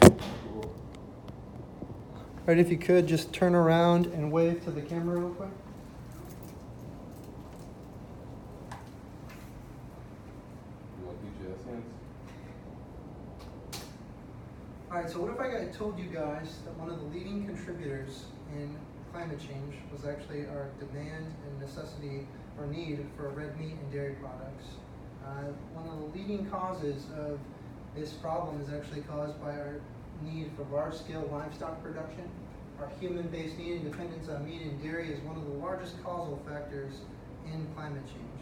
All right, if you could just turn around and wave to the camera real quick. You want DJS hands? All right, so what if I told you guys that one of the leading contributors in climate change was actually our demand and necessity or need for red meat and dairy products? One of the leading causes of this problem is actually caused by our need for large-scale livestock production. Our human-based need and dependence on meat and dairy is one of the largest causal factors in climate change.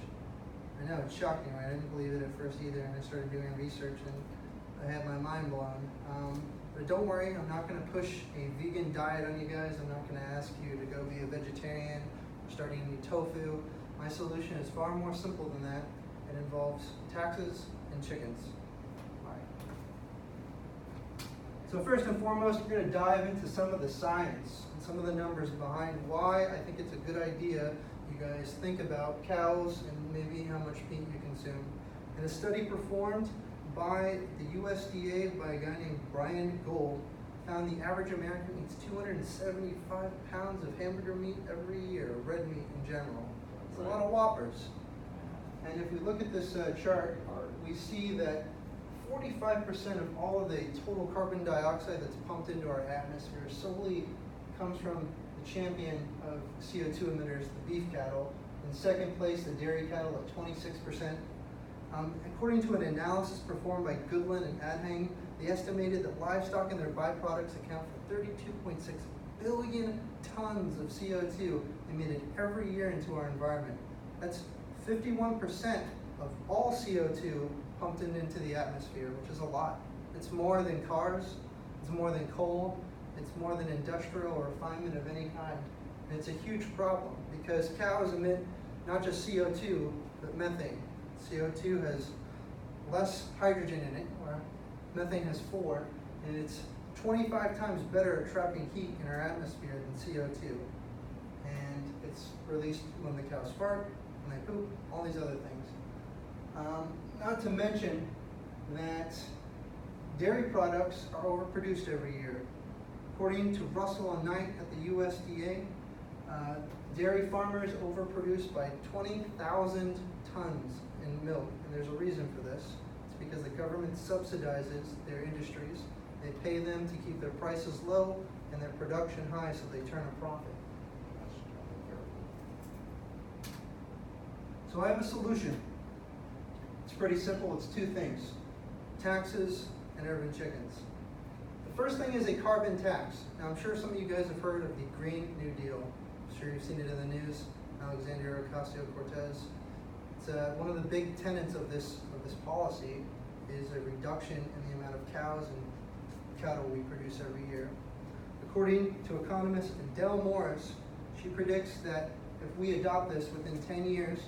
I know, it shocked me, right? I didn't believe it at first either, and I started doing research and I had my mind blown. But don't worry, I'm not going to push a vegan diet on you guys. I'm not going to ask you to go be a vegetarian or start eating tofu. My solution is far more simple than that. It involves taxes and chickens. All right. So first and foremost, we're going to dive into some of the science and some of the numbers behind why I think it's a good idea you guys think about cows and maybe how much meat you consume. In a study performed by the USDA by a guy named Brian Gold, found the average American eats 275 pounds of hamburger meat every year, red meat in general. It's a lot of Whoppers. And if we look at this chart, we see that 45% of all of the total carbon dioxide that's pumped into our atmosphere solely comes from the champion of CO2 emitters, the beef cattle. In second place, the dairy cattle at 26%. According to an analysis performed by Goodland and Adhang, they estimated that livestock and their byproducts account for 32.6 billion tons of CO2 emitted every year into our environment. That's 51% of all CO2 pumped into the atmosphere, which is a lot. It's more than cars, it's more than coal, it's more than industrial or refinement of any kind. And it's a huge problem because cows emit not just CO2, but methane. CO2 has less hydrogen in it, or methane has 4, and it's 25 times better at trapping heat in our atmosphere than CO2. And it's released when the cows fart, when they poop, all these other things. Not to mention that dairy products are overproduced every year. According to Russell and Knight at the USDA, dairy farmers overproduce by 20,000 tons in milk, and there's a reason for this. It's because the government subsidizes their industries. They pay them to keep their prices low and their production high so they turn a profit. So I have a solution. It's pretty simple. It's 2 things: taxes and urban chickens. The first thing is a carbon tax. Now I'm sure some of you guys have heard of the Green New Deal. I'm sure you've seen it in the news. Alexandria Ocasio-Cortez. It's one of the big tenets of this policy is a reduction in the amount of cows and cattle we produce every year. According to economist Adele Morris, she predicts that if we adopt this within 10 years,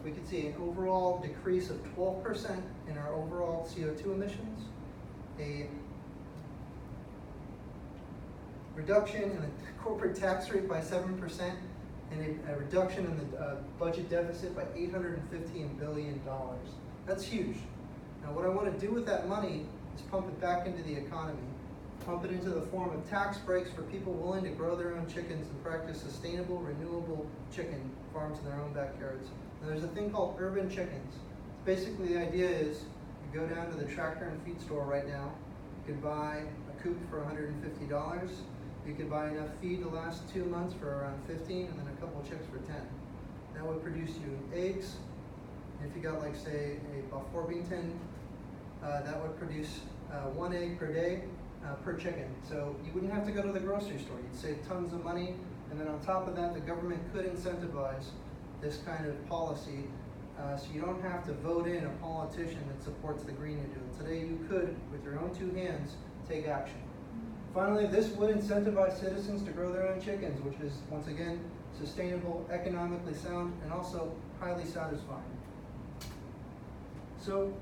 we could see an overall decrease of 12% in our overall CO2 emissions, a reduction in the corporate tax rate by 7%, and a reduction in the budget deficit by $815 billion. That's huge. Now what I want to do with that money is pump it back into the economy. Pump it into the form of tax breaks for people willing to grow their own chickens and practice sustainable, renewable chicken farms in their own backyards. And there's a thing called urban chickens. Basically the idea is you go down to the tractor and feed store right now. You could buy a coop for $150. You could buy enough feed to last 2 months for around 15, and then a couple of chicks for 10. That would produce you eggs. If you got, like, say, a Buff Orpington, that would produce 1 egg per day per chicken. So you wouldn't have to go to the grocery store. You'd save tons of money, and then on top of that, the government could incentivize this kind of policy, so you don't have to vote in a politician that supports the Green New Deal. Today, you could, with your own 2 hands, take action. Finally, this would incentivize citizens to grow their own chickens, which is, once again, sustainable, economically sound, and also highly satisfying. So,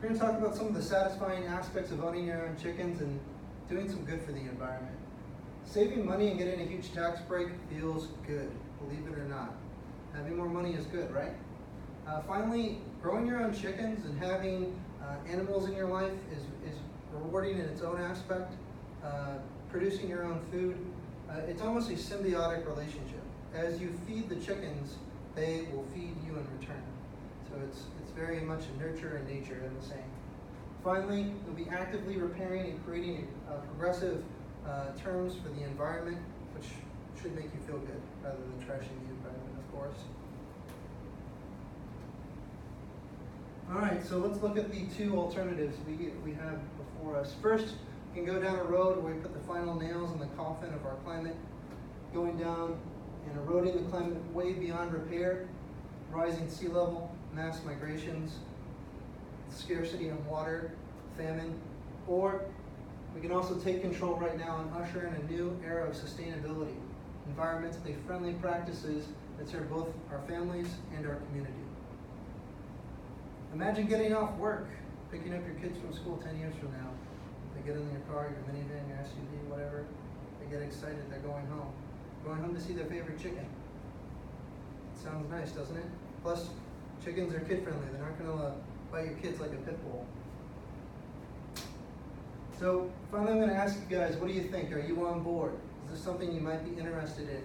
we're going to talk about some of the satisfying aspects of owning your own chickens and doing some good for the environment. Saving money and getting a huge tax break feels good, believe it or not. Having more money is good, right? Finally, growing your own chickens and having animals in your life is rewarding in its own aspect, producing your own food. It's almost a symbiotic relationship. As you feed the chickens, they will feed you in return. So it's very much a nurture and nature in the same. Finally, you'll be actively repairing and creating progressive terms for the environment, which should make you feel good rather than trashing the environment, of course. All right, so let's look at the two alternatives we have before us. First, we can go down a road where we put the final nails in the coffin of our climate, going down and eroding the climate way beyond repair, rising sea level, mass migrations, scarcity of water, famine, or we can also take control right now and usher in a new era of sustainability, environmentally friendly practices that serve both our families and our community. Imagine getting off work, picking up your kids from school 10 years from now. They get in your car, your minivan, your SUV, whatever. They get excited, they're going home to see their favorite chicken. Sounds nice, doesn't it? Plus, chickens are kid friendly. They're not gonna bite your kids like a pit bull. So finally, I'm gonna ask you guys, what do you think? Are you on board? Is this something you might be interested in?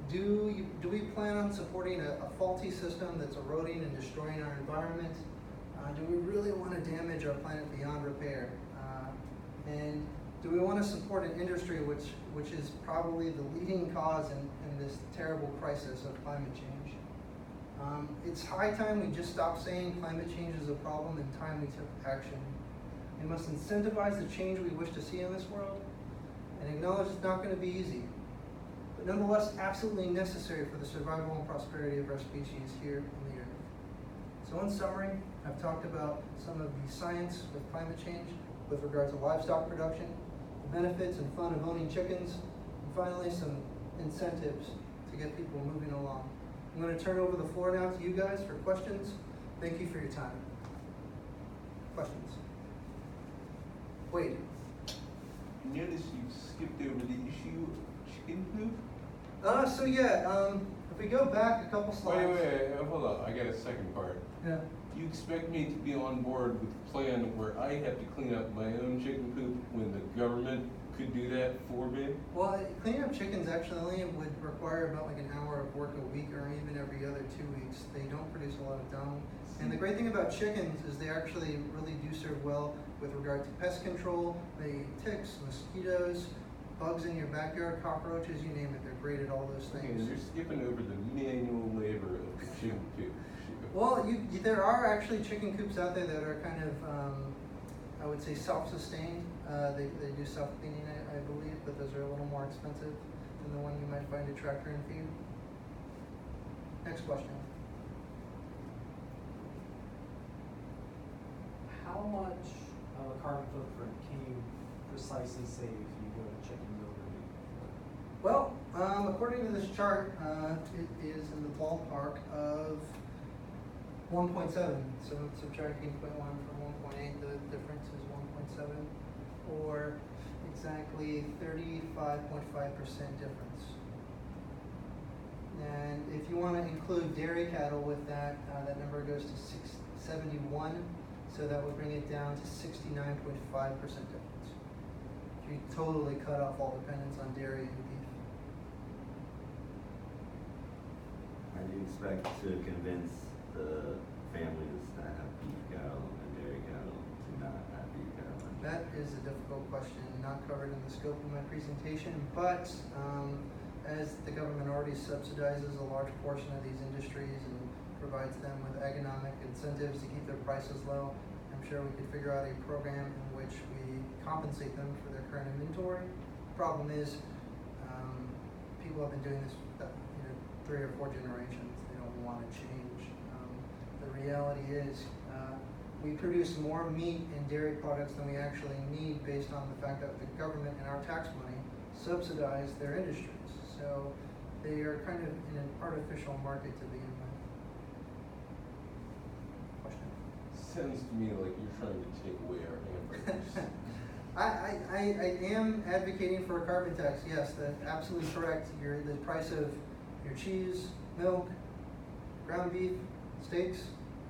Do we plan on supporting a faulty system that's eroding and destroying our environment? Do we really want to damage our planet beyond repair? And do we want to support an industry which is probably the leading cause in this terrible crisis of climate change? It's high time we just stop saying climate change is a problem and time we took action. We must incentivize the change we wish to see in this world and acknowledge it's not going to be easy, but nonetheless absolutely necessary for the survival and prosperity of our species here on the earth. So in summary, I've talked about some of the science with climate change with regard to livestock production, the benefits and fun of owning chickens, and finally some incentives to get people moving along. I'm going to turn over the floor now to you guys for questions. Thank you for your time. Questions? Wade. I noticed you skipped over the issue of chicken poop. If we go back a couple slides. Wait, hold on. I got a second part. Yeah. You expect me to be on board with a plan where I have to clean up my own chicken poop when the government could do that for me? Well, cleaning up chickens actually would require about like an hour of work a week or even every other 2 weeks. They don't produce a lot of dung. And the great thing about chickens is they actually really do serve well with regard to pest control. They ticks, mosquitoes, bugs in your backyard, cockroaches, you name it. They're great at all those Okay, things. you're skipping over the manual labor of the chicken coop. Well, there are actually chicken coops out there that are kind of, I would say, self-sustained. They do self-cleaning, I believe, but those are a little more expensive than the one you might find at Tractor and Feed. Next question. How much of a carbon footprint can you precisely save if you go to chicken delivery? Well, according to this chart, it is in the ballpark of 1.7. So subtracting 0.1 from 1.8, the difference is 1.7, or exactly 35.5% difference. And if you want to include dairy cattle with that, that number goes to 671. So that would bring it down to 69.5% difference. You totally cut off all dependence on dairy and beef. How do you expect to convince the families that have beef cattle and dairy cattle to not have beef cattle? That is a difficult question, not covered in the scope of my presentation, but as the government already subsidizes a large portion of these industries and provides them with economic incentives to keep their prices low, I'm sure we could figure out a program in which we compensate them for their current inventory. The problem is, people have been doing this 3 or 4 generations. They don't want to change. The reality is, we produce more meat and dairy products than we actually need based on the fact that the government and our tax money subsidize their industries. So they are kind of in an artificial market to begin with. Question? Sounds to me like you're trying to take away our hamburgers. I am advocating for a carbon tax. Yes, that's absolutely correct. The price of your cheese, milk, ground beef, steaks,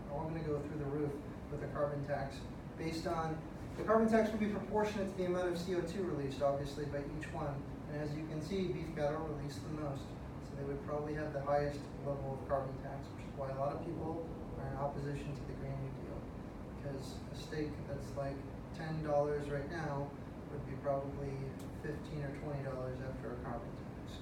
are all going to go through the roof with a carbon tax based on The carbon tax will be proportionate to the amount of CO2 released, obviously, by each one. And as you can see, beef cattle release the most. So they would probably have the highest level of carbon tax, which is why a lot of people are in opposition to the Green New Deal. Because a steak that's like $10 right now would be probably $15 or $20 after a carbon tax.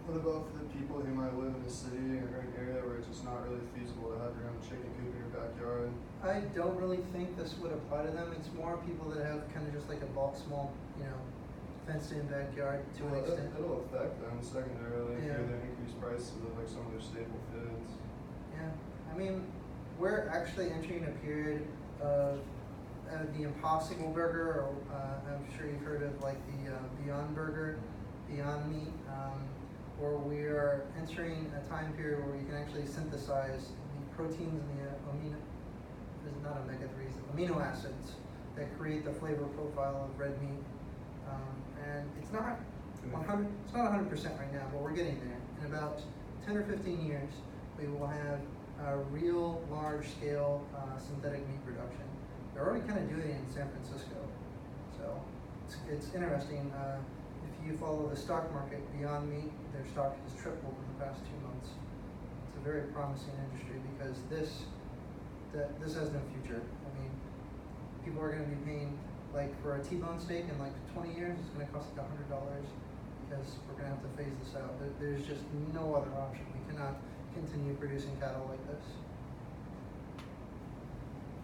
What about for the people who might live in a city or an area where it's just not really feasible to have your own chicken coop in your backyard? I don't really think this would apply to them. It's more people that have kind of just like a bulk, small, fenced-in backyard to an Well, extent. it'll affect them secondarily Yeah. through the increased prices of like some of their staple foods. Yeah, I mean, we're actually entering a period of the Impossible Burger, or I'm sure you've heard of like the Beyond Burger, Beyond Meat, where we are entering a time period where you can actually synthesize the proteins and the amino acids that create the flavor profile of red meat. And it's not 100% right now, but we're getting there. In about 10 or 15 years, we will have a real large-scale synthetic meat production. They're already kind of doing it in San Francisco, so it's interesting. If you follow the stock market, Beyond Meat, their stock has tripled in the past 2 months. It's a very promising industry because this has no future. I mean, people are going to be paying, like for a T-bone steak in like 20 years, it's going to cost like $100 because we're going to have to phase this out. There's just no other option. We cannot continue producing cattle like this.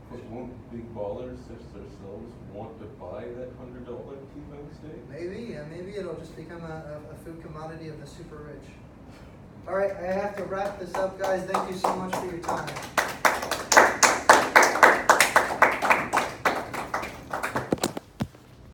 But won't big ballers such as ourselves want to buy that $100 T-bone steak? Maybe, yeah, maybe it'll just become a food commodity of the super rich. All right, I have to wrap this up, guys. Thank you so much for your time.